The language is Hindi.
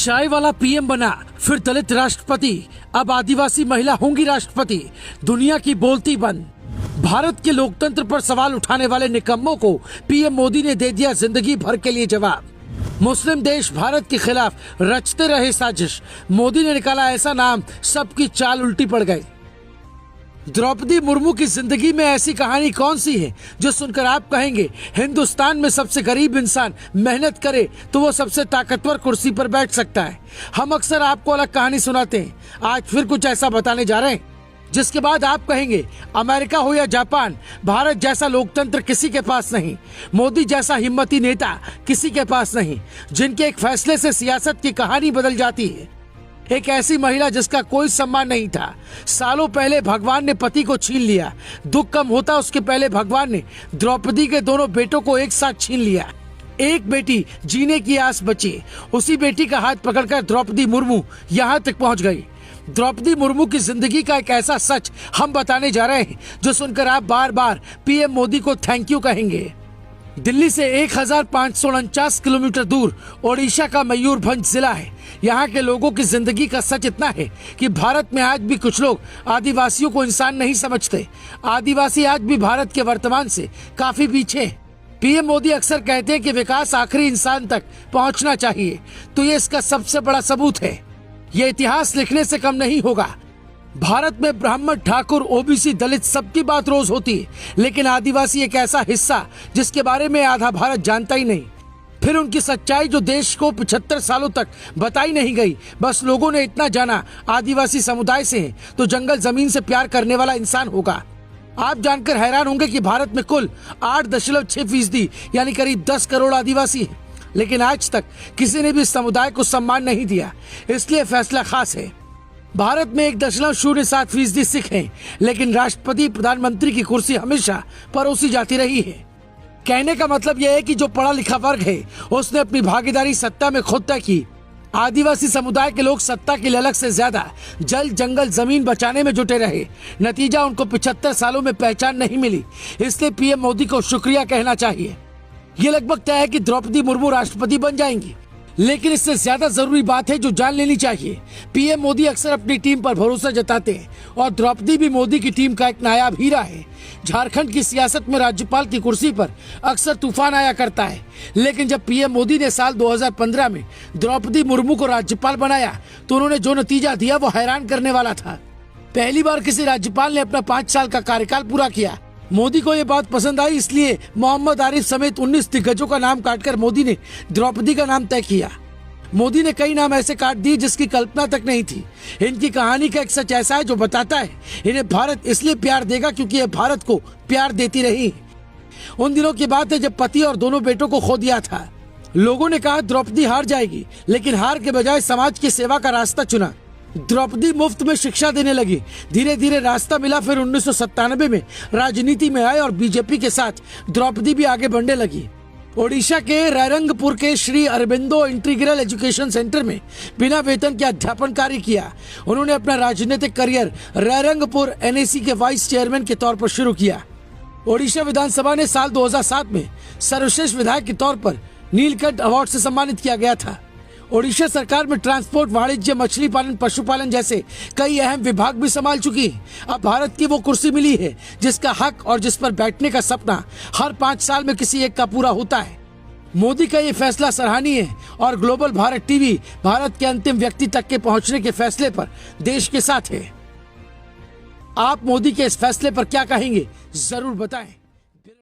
चाय वाला पीएम बना, फिर दलित राष्ट्रपति, अब आदिवासी महिला होंगी राष्ट्रपति। दुनिया की बोलती बंद। भारत के लोकतंत्र पर सवाल उठाने वाले निकम्मों को पीएम मोदी ने दे दिया जिंदगी भर के लिए जवाब। मुस्लिम देश भारत के खिलाफ रचते रहे साजिश, मोदी ने निकाला ऐसा नाम, सबकी चाल उल्टी पड़ गई। द्रौपदी मुर्मू की जिंदगी में ऐसी कहानी कौन सी है जो सुनकर आप कहेंगे हिंदुस्तान में सबसे गरीब इंसान मेहनत करे तो वो सबसे ताकतवर कुर्सी पर बैठ सकता है। हम अक्सर आपको अलग कहानी सुनाते हैं, आज फिर कुछ ऐसा बताने जा रहे हैं जिसके बाद आप कहेंगे अमेरिका हो या जापान, भारत जैसा लोकतंत्र किसी के पास नहीं, मोदी जैसा हिम्मती नेता किसी के पास नहीं, जिनके एक फैसले से सियासत की कहानी बदल जाती है। एक ऐसी महिला जिसका कोई सम्मान नहीं था, सालों पहले भगवान ने पति को छीन लिया। दुख कम होता उसके पहले भगवान ने द्रौपदी के दोनों बेटों को एक साथ छीन लिया। एक बेटी जीने की आस बची, उसी बेटी का हाथ पकड़कर द्रौपदी मुर्मू यहाँ तक पहुँच गई। द्रौपदी मुर्मू की जिंदगी का एक ऐसा सच हम बताने जा रहे हैं जो सुनकर आप बार बार पीएम मोदी को थैंक यू कहेंगे। दिल्ली से 1549 किलोमीटर दूर ओडिशा का मयूरभंज जिला है। यहाँ के लोगों की जिंदगी का सच इतना है कि भारत में आज भी कुछ लोग आदिवासियों को इंसान नहीं समझते। आदिवासी आज भी भारत के वर्तमान से काफी पीछे हैं। पीएम मोदी अक्सर कहते हैं कि विकास आखिरी इंसान तक पहुँचना चाहिए, तो ये इसका सबसे बड़ा सबूत है। ये इतिहास लिखने से कम नहीं होगा। भारत में ब्राह्मण, ठाकुर, ओबीसी, दलित सबकी बात रोज होती है, लेकिन आदिवासी एक ऐसा हिस्सा जिसके बारे में आधा भारत जानता ही नहीं। फिर उनकी सच्चाई जो देश को 75 सालों तक बताई नहीं गई। बस लोगों ने इतना जाना आदिवासी समुदाय से है तो जंगल जमीन से प्यार करने वाला इंसान होगा। आप जानकर हैरान होंगे कि भारत में कुल 8.6% यानी करीब 10 करोड़ आदिवासी है, लेकिन आज तक किसी ने भी इस समुदाय को सम्मान नहीं दिया। इसलिए फैसला खास है। भारत में 1.07% सिख हैं, लेकिन राष्ट्रपति प्रधानमंत्री की कुर्सी हमेशा परोसी जाती रही है। कहने का मतलब यह है कि जो पढ़ा लिखा वर्ग है उसने अपनी भागीदारी सत्ता में खुद तय की। आदिवासी समुदाय के लोग सत्ता की ललक से ज्यादा जल, जंगल, जमीन बचाने में जुटे रहे। नतीजा उनको 75 सालों में पहचान नहीं मिली। इसलिए पीएम मोदी को शुक्रिया कहना चाहिए। ये लगभग तय है कि द्रौपदी मुर्मू राष्ट्रपति बन जाएंगी, लेकिन इससे ज्यादा जरूरी बात है जो जान लेनी चाहिए। पीएम मोदी अक्सर अपनी टीम पर भरोसा जताते हैं और द्रौपदी भी मोदी की टीम का एक नायाब हीरा है। झारखंड की सियासत में राज्यपाल की कुर्सी पर अक्सर तूफान आया करता है, लेकिन जब पीएम मोदी ने साल 2015 में द्रौपदी मुर्मू को राज्यपाल बनाया तो उन्होंने जो नतीजा दिया वो हैरान करने वाला था। पहली बार किसी राज्यपाल ने अपना 5 साल का कार्यकाल पूरा किया। मोदी को ये बात पसंद आई, इसलिए मोहम्मद आरिफ समेत 19 दिग्गजों का नाम काटकर मोदी ने द्रौपदी का नाम तय किया। मोदी ने कई नाम ऐसे काट दिए जिसकी कल्पना तक नहीं थी। इनकी कहानी का एक सच ऐसा है जो बताता है इन्हें भारत इसलिए प्यार देगा क्योंकि ये भारत को प्यार देती रही। उन दिनों की बात है जब पति और दोनों बेटों को खो दिया था। लोगों ने कहा द्रौपदी हार जाएगी, लेकिन हार के बजाय समाज की सेवा का रास्ता चुना। द्रौपदी मुफ्त में शिक्षा देने लगी। धीरे धीरे रास्ता मिला। फिर 1997 में राजनीति में आए और बीजेपी के साथ द्रौपदी भी आगे बढ़ने लगी। ओडिशा के रायरंगपुर के Shri Aurobindo integral education centre में बिना वेतन के अध्यापन कार्य किया। उन्होंने अपना राजनीतिक करियर रायरंगपुर एनएसी के वाइस चेयरमैन के तौर पर शुरू किया। ओडिशा विधानसभा ने साल 2007 में सर्वश्रेष्ठ विधायक के तौर पर नीलकंठ अवार्ड से सम्मानित किया गया था। ओडिशा सरकार में ट्रांसपोर्ट, वाणिज्य, मछली पालन, पशुपालन जैसे कई अहम विभाग भी संभाल चुकी है। अब भारत की वो कुर्सी मिली है जिसका हक और जिस पर बैठने का सपना हर 5 साल में किसी एक का पूरा होता है। मोदी का ये फैसला सराहनीय है और ग्लोबल भारत टीवी भारत के अंतिम व्यक्ति तक के पहुंचने के फैसले पर देश के साथ है। आप मोदी के इस फैसले पर क्या कहेंगे, जरूर बताएं।